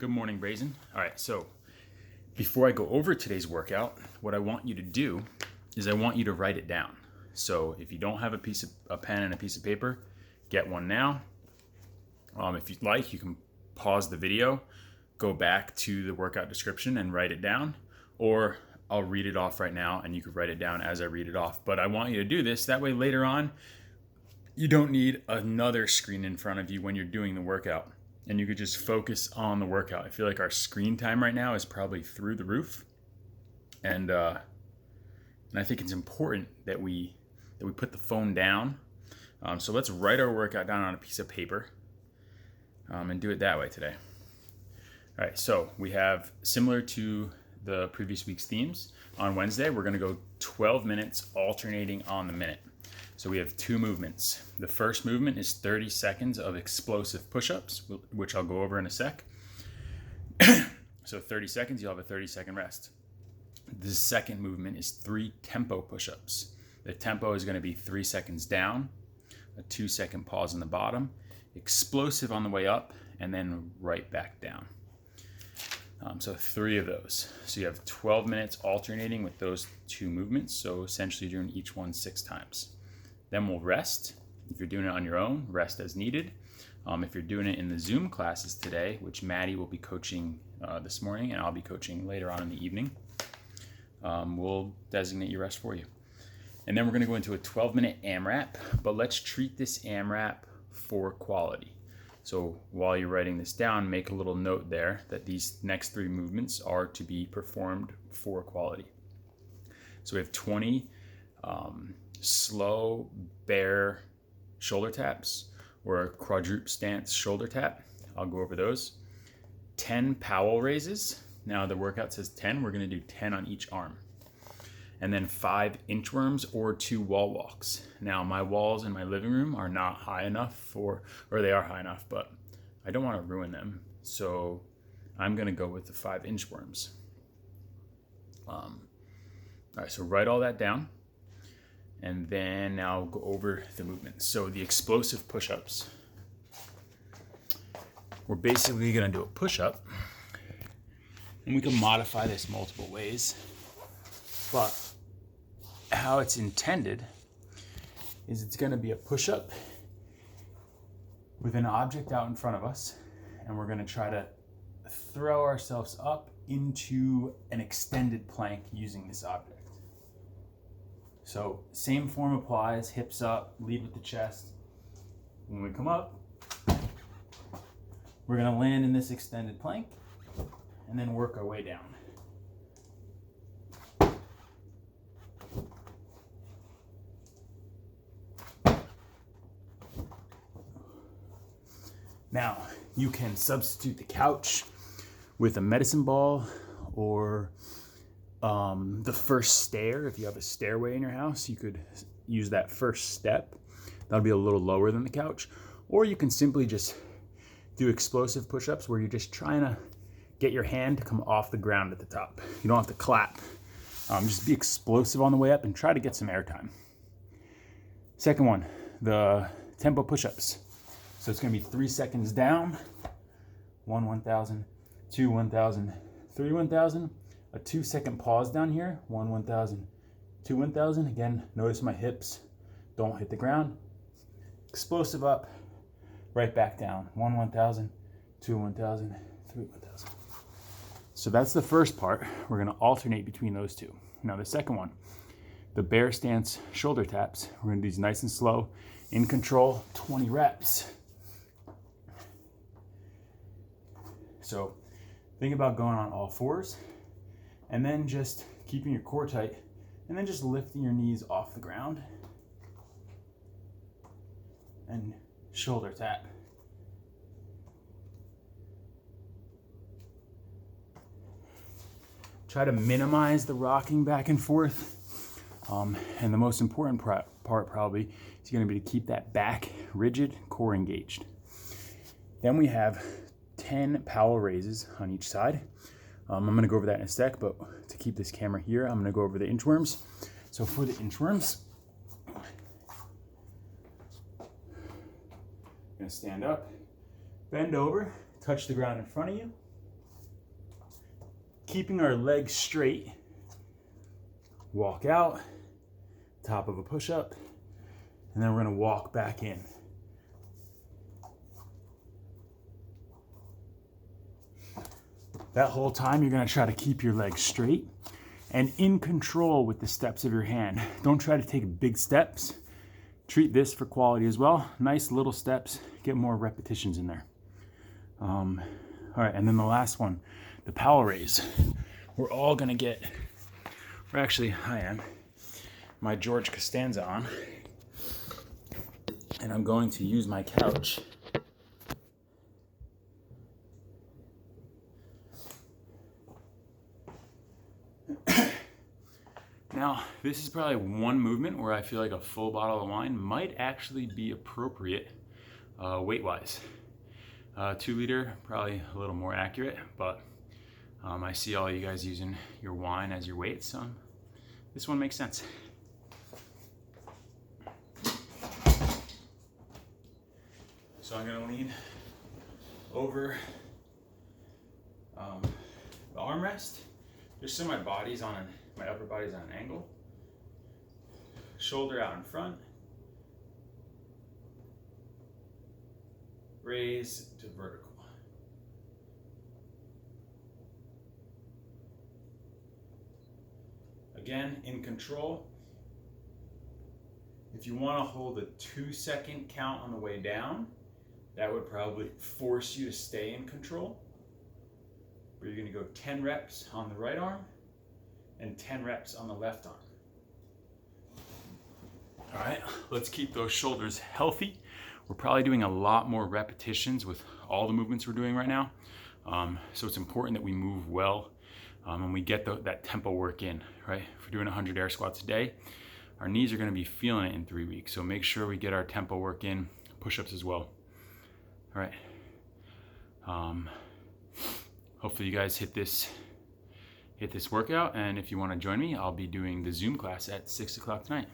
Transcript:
Good morning, Brazen. All right, so before I go over today's workout, what I want you to do is I want you to write it down. So if you don't have a pen and a piece of paper, get one now. If you'd like, you can pause the video, go back to the workout description and write it down, or I'll read it off right now and you can write it down as I read it off. But I want you to do this, that way later on, you don't need another screen in front of you when you're doing the workout. And you could just focus on the workout. I feel like our screen time right now is probably through the roof. And I think it's important that we put the phone down. So let's write our workout down on a piece of paper and do it that way today. All right, so we have, similar to the previous week's themes, on Wednesday, we're gonna go 12 minutes alternating on the minute. So we have two movements. The first movement is 30 seconds of explosive push-ups, which I'll go over in a sec. So 30 seconds, you'll have a 30-second rest. The second movement is 3 tempo push-ups. The tempo is gonna be 3 seconds down, a 2-second pause in the bottom, explosive on the way up, and then right back down. So 3 of those. So you have 12 minutes alternating with those 2 movements. So essentially doing each one 6 times. Then we'll rest. If you're doing it on your own, rest as needed. If you're doing it in the Zoom classes today, which Maddie will be coaching this morning and I'll be coaching later on in the evening, we'll designate your rest for you. And then we're gonna go into a 12-minute AMRAP, but let's treat this AMRAP for quality. So while you're writing this down, make a little note there that these next 3 movements are to be performed for quality. So we have 20 slow bear shoulder taps or a quadruple stance shoulder tap. I'll go over those. 10 Powell raises. Now the workout says 10, we're gonna do 10 on each arm. And then 5 inchworms or 2 wall walks. Now my walls in my living room are not high enough or they are high enough, but I don't wanna ruin them. So I'm gonna go with the 5 inchworms. All right, so write all that down. And then now we'll go over the movements. So the explosive push-ups. We're basically gonna do a push-up. And we can modify this multiple ways. But how it's intended is it's gonna be a push-up with an object out in front of us. And we're gonna try to throw ourselves up into an extended plank using this object. So same form applies, hips up, lead with the chest. When we come up, we're gonna land in this extended plank and then work our way down. Now, you can substitute the couch with a medicine ball or the first stair. If you have a stairway in your house, you could use that first step. That'll be a little lower than the couch. Or you can simply just do explosive push-ups where you're just trying to get your hand to come off the ground at the top. You don't have to clap. Just be explosive on the way up and try to get some air time. Second one, the tempo push-ups. So it's gonna be 3 seconds down, 1 1,000, 2 1,000, 3 1,000, a 2-second pause down here, 1 1,000, 2 1,000. Again, notice my hips don't hit the ground. Explosive up, right back down, 1 1,000, 2 1,000, 3 1,000. So that's the first part. We're gonna alternate between those two. Now the second one, the bear stance shoulder taps. We're gonna do these nice and slow, in control, 20 reps. So think about going on all 4s and then just keeping your core tight and then just lifting your knees off the ground and shoulder tap. Try to minimize the rocking back and forth. And the most important part probably is going to be to keep that back rigid, core engaged. Then we have 10 Powell raises on each side. I'm going to go over that in a sec, but to keep this camera here, I'm going to go over the inchworms. So for the inchworms, Gonna stand up, bend over, touch the ground in front of you, keeping our legs straight. Walk out, top of a push-up, and then we're gonna walk back in. That whole time, you're gonna try to keep your legs straight and in control with the steps of your hand. Don't try to take big steps. Treat this for quality as well. Nice little steps, get more repetitions in there. All right, and then the last one, the power raise. We're all gonna get, I am, my George Costanza on, and I'm going to use my couch Now, this is probably one movement where I feel like a full bottle of wine might actually be appropriate weight-wise. 2 liter, probably a little more accurate, but I see all you guys using your wine as your weight, so this one makes sense. So I'm gonna lean over the armrest, just so my upper body's on an angle. Shoulder out in front. Raise to vertical. Again, in control. If you want to hold a 2-second count on the way down, that would probably force you to stay in control. Where you're going to go 10 reps on the right arm and 10 reps on the left arm. All right, let's keep those shoulders healthy. We're probably doing a lot more repetitions with all the movements we're doing right now. So it's important that we move well and we get that tempo work in, right? If we're doing 100 air squats a day, our knees are gonna be feeling it in 3 weeks. So make sure we get our tempo work in, push-ups as well. All right. Hopefully you guys hit this workout, and if you want to join me, I'll be doing the Zoom class at 6 o'clock tonight.